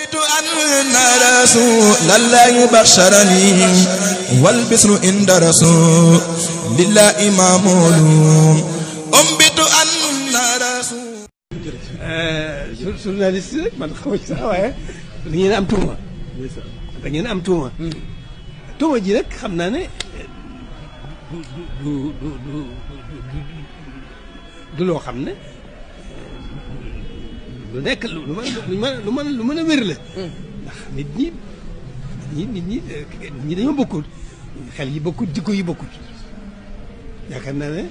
أنبت أن رسول الله بشرني والبسر عند رسول لله معمول أنبت أن رسول journaliste rek man xaw ma sax waaye da ngeen am tuuma da ngeen am tuuma tuuma ji rek xam naa ne du loo xam ne lu nekk lu mën a wér la ndax nit ñi dañoo bokkul xel yi bokkul jikko yi bokkul yaakaar naa ne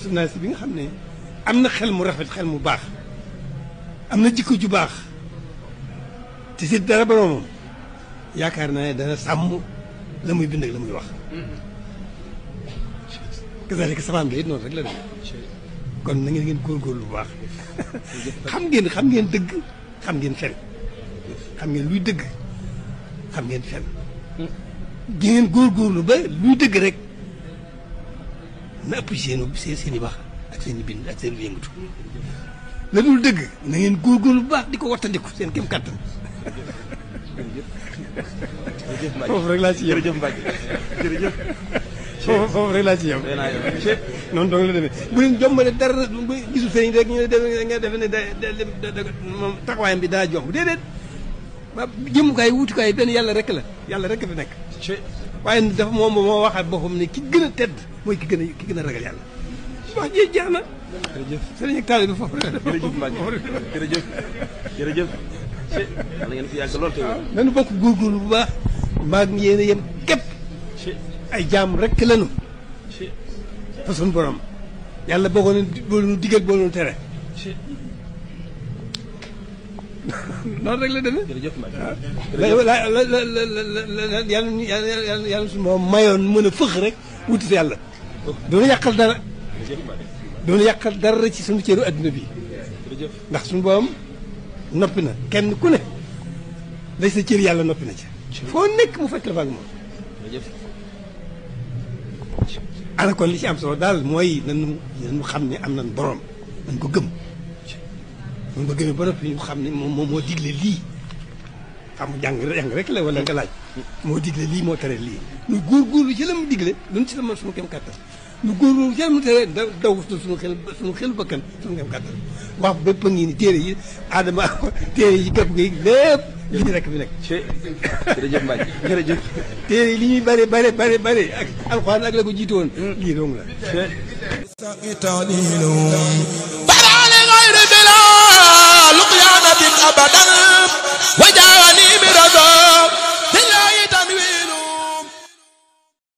journaliste bi nga xam ne am na xel mu rafet xel mu baax am na jikko ju baax te si dara boromam yaakaar naa ne dana sàmm la muy bind ak la muy wax kazalika safaan bi it noonu rek la def kon na ngeen góorgóorlu bu baax xam ngeen dëgg xam ngeen fen xam ngeen luy dëgg xam ngeen fen di ngeen góorgóorlu ba luy dëgg rek na ëpp seen i wax ak seen i bind ak seen i yëngatu la dul dëgg na ngeen góorgóorlu bu baax di ko wattandiku seen kem kàttan foofu rek laa ci yem jërëjëf Mbacke jërëjëf foofu rek laa ci yem noonu dong la demee bu leen jombale dara gisul sëriñ rek ñu ne nga defe ne moom taxawaayam bi daa jomb déedéet ba jëmukaay wutukaay benn yàlla rek la yàlla rek fi nekk waaye dafa moom moo waxaat boppam ne ki gën a tedd mooy ki gën a ragal yàlla wax ji jeex na jërëjëf sëriñ ak taalibe bi foofu rek jërëjëf Mbacke jërëjëf yàlla ngeen fi yàgg lool te nañu bokk góorgóorlu bu baax maa ngi yéen a yem képp ay jaam rek lañu fa suñu borom yàlla boo nu digal boo nu tere noonu rek la demee jërëjëf yàlla suñu moom mayoon mën a fëx rek wuti si yàlla doonu yàqal dara ci suñu cëru adduna bi ndax suñu borom noppi na kenn ku ne lay sa cër yàlla noppi na ci foo nekk mu fekk la fa ak moom ana kon li ci am solo daal mooy nañu xam ne am nañ borom nañ ko gëm nañ ko gëmee ba noppi ñu xam ne moom moo digle lii xam jàng rek la wala nga laaj moo digle lii moo tere lii ñu góorgóorlu ci la mu digle luñ ci la mën suñu kem kàttan ñu góorgóorlu ci la mu tere daw suñu xel bakkan suñu kem kàttan wax bépp a ngi ni téere yi aadama téere yi gàpp gi lépp lii rek fi nekk jërëjëf Mbacke jërëjëf téere yi li ñuy bëri ak alxuraan ak la ko jiitu woon lii dong la فرع لغير بلا لقيانة أبدا